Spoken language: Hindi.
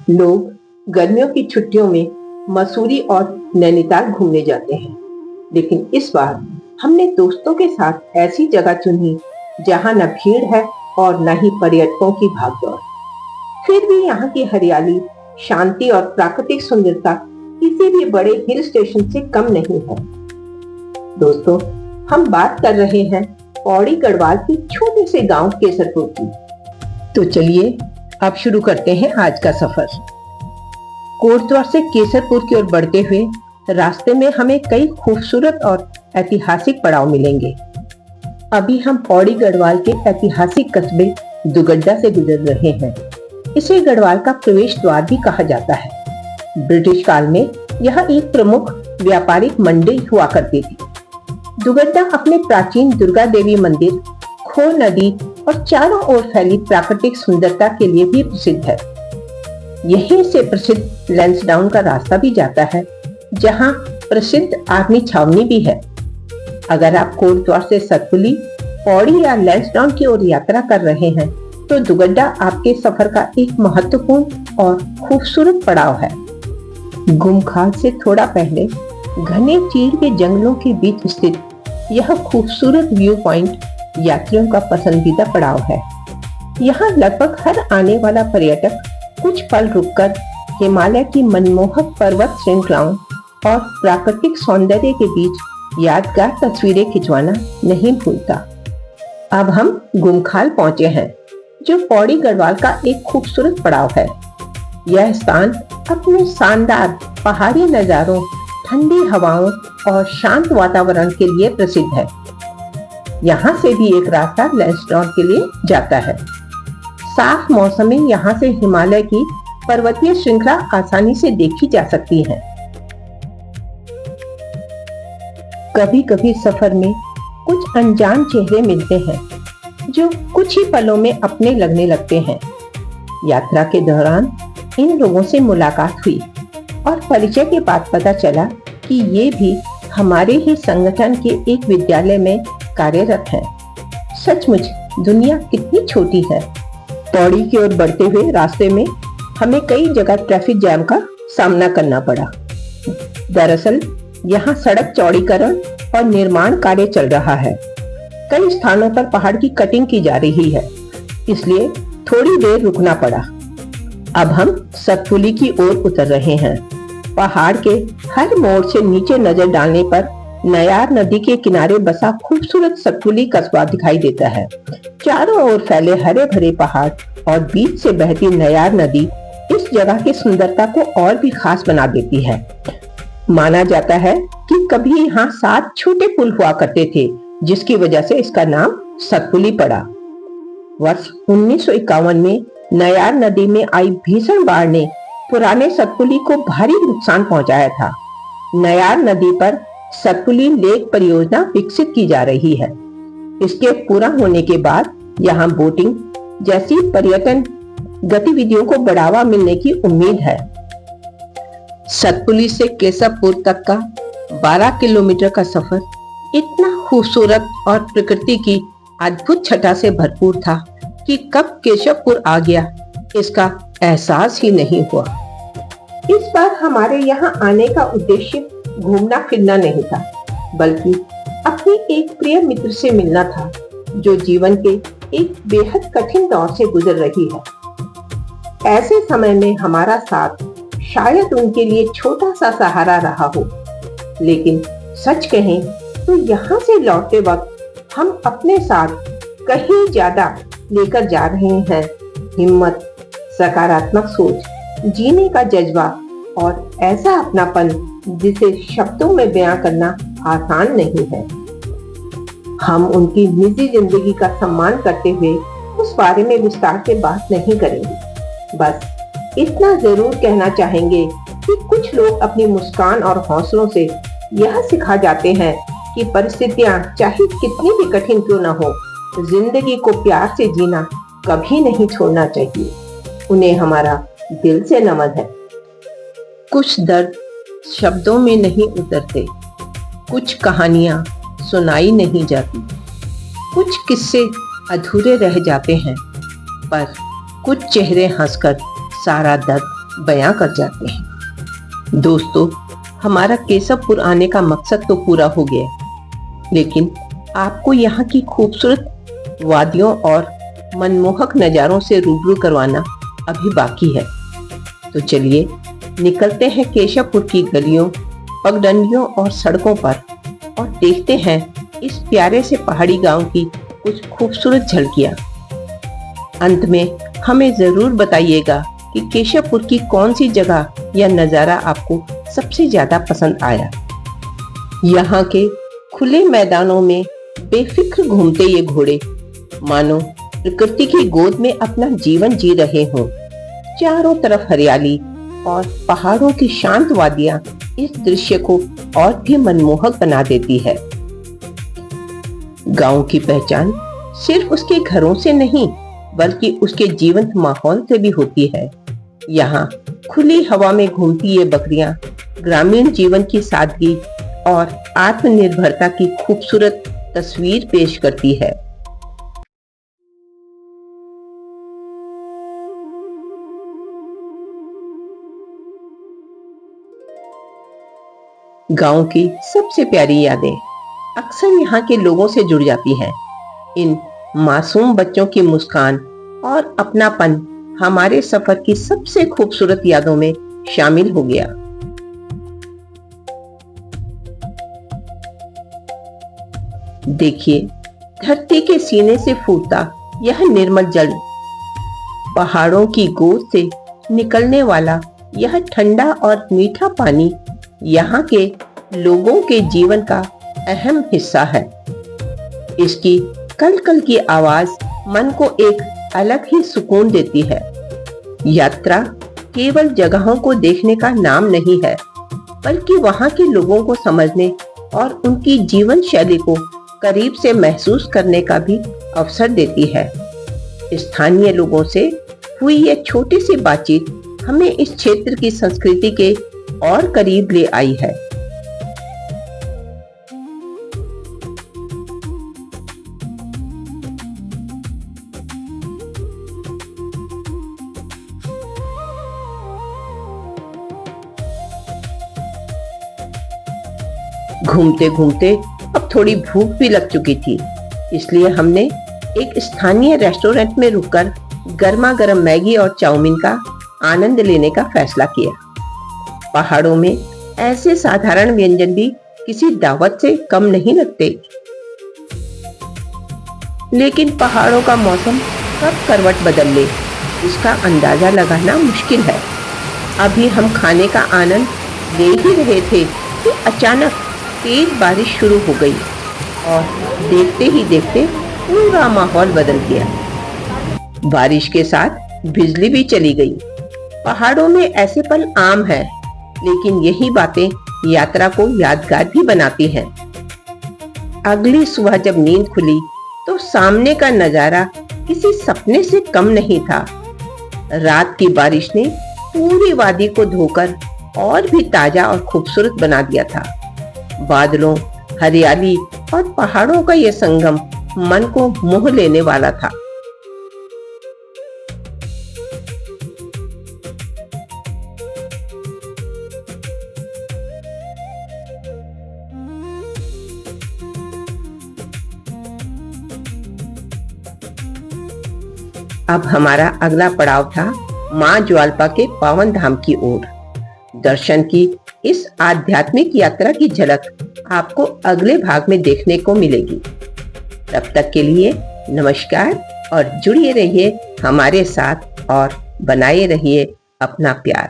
लोग गर्मियों की छुट्टियों में मसूरी और नैनीताल घूमने जाते हैं, लेकिन इस बार हमने दोस्तों के साथ ऐसी जगह चुनी जहां न भीड़ है और न ही पर्यटकों की भागदौड़। फिर भी यहाँ की हरियाली, शांति और प्राकृतिक सुंदरता किसी भी बड़े हिल स्टेशन से कम नहीं है। दोस्तों, हम बात कर रहे हैं पौड़ी गढ़वाल के छोटे से गांव केसरपुर की। तो चलिए अब शुरू करते हैं आज का सफर। कोटद्वार से केसरपुर की ओर बढ़ते हुए रास्ते में हमें कई खूबसूरत और ऐतिहासिक पड़ाव मिलेंगे। अभी हम पौड़ी गढ़वाल के ऐतिहासिक कस्बे दुगड्डा से गुजर रहे हैं। इसे गढ़वाल का प्रवेश द्वार भी कहा जाता है। ब्रिटिश काल में यह एक प्रमुख व्यापारिक मंडी हुआ करती थी। दुगड्डा अपने प्राचीन दुर्गा देवी मंदिर, खो नदी और चारों ओर फैली प्राकृतिक सुंदरता के लिए भी प्रसिद्ध है। यहीं से प्रसिद्ध लैंसडाउन का रास्ता भी जाता है, जहां प्रसिद्ध आर्मी छावनी भी है। अगर आप कोटद्वार से सतपुली, पौड़ी या लैंसडाउन की ओर यात्रा कर रहे हैं, तो दुगड्डा आपके सफर का एक महत्वपूर्ण और खूबसूरत पड़ाव है। गुमखाल से थोड़ा पहले घने चीड़ के जंगलों के बीच स्थित यह खूबसूरत व्यू पॉइंट यात्रियों का पसंदीदा पड़ाव है। यहाँ लगभग हर आने वाला पर्यटक कुछ पल रुककर हिमालय की मनमोहक पर्वत श्रृंखलाओं और प्राकृतिक सौंदर्य के बीच यादगार तस्वीरें खिंचवाना नहीं भूलता। अब हम गुमखाल पहुंचे हैं, जो पौड़ी गढ़वाल का एक खूबसूरत पड़ाव है। यह स्थान अपने शानदार पहाड़ी नजारों, ठंडी हवाओं और शांत वातावरण के लिए प्रसिद्ध है। यहाँ से भी एक रास्ता लैंसडाउन के लिए जाता है। साफ मौसम में यहाँ से हिमालय की पर्वतीय श्रृंखला आसानी से देखी जा सकती है। कभी कभी सफर में कुछ अनजान चेहरे मिलते हैं, जो कुछ ही पलों में अपने लगने लगते हैं। यात्रा के दौरान इन लोगों से मुलाकात हुई और परिचय के बाद पता चला कि ये भी हमारे ही संगठन के एक विद्यालय में कार्यरत हैं। सचमुच दुनिया कितनी छोटी है। पौड़ी की ओर बढ़ते हुए रास्ते में हमें कई जगह ट्रैफिक जैम का सामना करना पड़ा। दरअसल यहाँ सड़क चौड़ीकरण और निर्माण कार्य चल रहा है। कई स्थानों पर पहाड़ की कटिंग की जा रही है, इसलिए थोड़ी देर रुकना पड़ा। अब हम सतपुली की ओर उतर रहे हैं। पहाड़ के हर मोड़ से नीचे नजर डालने पर नयार नदी के किनारे बसा खूबसूरत सतपुली कस्बा दिखाई देता है। चारों ओर फैले हरे भरे पहाड़ और बीच से बहती नयार नदी इस जगह की सुंदरता को और भी खास बना देती है। माना जाता है कि कभी यहाँ 7 छोटे पुल हुआ करते थे, जिसकी वजह से इसका नाम सतपुली पड़ा। वर्ष 1951 में नयार नदी में आई भीषण बाढ़ ने पुराने सतपुली को भारी नुकसान पहुंचाया था। नयार नदी पर सतपुली लेक परियोजना विकसित की जा रही है। इसके पूरा होने के बाद यहाँ बोटिंग जैसी पर्यटन गतिविधियों को बढ़ावा मिलने की उम्मीद है। सतपुली से केशवपुर तक का 12 किलोमीटर का सफर इतना खूबसूरत और प्रकृति की अद्भुत छटा से भरपूर था कि कब केशवपुर आ गया इसका एहसास ही नहीं हुआ। इस बार हमारे यहाँ आने का उद्देश्य घूमना फिरना नहीं था, बल्कि अपने एक प्रिय मित्र से मिलना था, जो जीवन के एक बेहद कठिन दौर से गुजर रही है। ऐसे समय में हमारा साथ शायद उनके लिए छोटा सा सहारा रहा हो, लेकिन सच कहें तो यहाँ से लौटते वक्त हम अपने साथ कहीं ज्यादा लेकर जा रहे हैं हिम्मत, सकारात्मक सोच, जीने का जज्बा और ऐसा अपनापन जिसे शब्दों में बयां करना आसान नहीं है। हम उनकी निजी जिंदगी का सम्मान करते हुए उस बारे में विस्तार से बात नहीं करेंगे। बस इतना जरूर कहना चाहेंगे कि कुछ लोग अपनी मुस्कान और हौसलों से यह सिखा जाते हैं कि परिस्थितियां चाहे कितनी भी कठिन क्यों न हो, जिंदगी को प्यार से जीना कभी नहीं छोड़ना चाहिए। उन्हें हमारा दिल से नमन है। कुछ दर्द शब्दों में नहीं उतरते, कुछ कहानियां सुनाई नहीं जाती, कुछ किस्से अधूरे रह जाते हैं, पर कुछ चेहरे हंसकर सारा दर्द बयां कर जाते हैं। दोस्तों, हमारा केशवपुर आने का मकसद तो पूरा हो गया, लेकिन आपको यहाँ की खूबसूरत वादियों और मनमोहक नज़ारों से रूबरू करवाना अभी बाकी है। तो चलिए निकलते हैं केशवपुर की गलियों, पगडंडियों और सड़कों पर और देखते हैं इस प्यारे से पहाड़ी गांव की कुछ खूबसूरत झलकियां। अंत में हमें जरूर बताइएगा कि केशवपुर की कौन सी जगह या नज़ारा आपको सबसे ज्यादा पसंद आया। यहाँ के खुले मैदानों में बेफिक्र घूमते ये घोड़े मानो प्रकृति की गोद में अपना जीवन जी रहे हों। चारों तरफ हरियाली और पहाड़ों की शांत वादियां इस दृश्य को और भी मनमोहक बना देती है। गांव की पहचान सिर्फ उसके घरों से नहीं, बल्कि उसके जीवंत माहौल से भी होती है। यहाँ खुली हवा में घूमती ये बकरियां ग्रामीण जीवन की सादगी और आत्मनिर्भरता की खूबसूरत तस्वीर पेश करती है। गांव की सबसे प्यारी यादें अक्सर यहाँ के लोगों से जुड़ जाती हैं। इन मासूम बच्चों की मुस्कान और अपनापन हमारे सफर की सबसे खूबसूरत यादों में शामिल हो गया। देखिए, धरती के सीने से फूटता यह निर्मल जल, पहाड़ों की गोद से निकलने वाला यह ठंडा और मीठा पानी यहाँ के लोगों के जीवन का अहम हिस्सा है। इसकी कल कल की आवाज मन को एक अलग ही सुकून देती है। यात्रा केवल जगहों को देखने का नाम नहीं है, बल्कि वहाँ के लोगों को समझने और उनकी जीवन शैली को करीब से महसूस करने का भी अवसर देती है। स्थानीय लोगों से हुई यह छोटी सी बातचीत हमें इस क्षेत्र की संस्कृति के और करीब ले आई है। घूमते घूमते अब थोड़ी भूख भी लग चुकी थी, इसलिए हमने एक स्थानीय रेस्टोरेंट में रुककर गर्मा गर्म मैगी और चाउमीन का आनंद लेने का फैसला किया। पहाड़ों में ऐसे साधारण व्यंजन भी किसी दावत से कम नहीं लगते। लेकिन पहाड़ों का मौसम कब करवट बदल ले, इसका अंदाजा लगाना मुश्किल है। अभी हम खाने का आनंद ले ही रहे थे कि अचानक तेज बारिश शुरू हो गई और देखते ही देखते पूरा माहौल बदल गया। बारिश के साथ बिजली भी चली गई। पहाड़ों में ऐसे पल आम है, लेकिन यही बातें यात्रा को यादगार भी बनाती हैं। अगली सुबह जब नींद खुली तो सामने का नजारा किसी सपने से कम नहीं था। रात की बारिश ने पूरी वादी को धोकर और भी ताजा और खूबसूरत बना दिया था। बादलों, हरियाली और पहाड़ों का यह संगम मन को मोह लेने वाला था। अब हमारा अगला पड़ाव था मां ज्वालपा के पावन धाम की ओर। दर्शन की इस आध्यात्मिक यात्रा की झलक आपको अगले भाग में देखने को मिलेगी। तब तक के लिए नमस्कार और जुड़े रहिए हमारे साथ और बनाए रहिए अपना प्यार।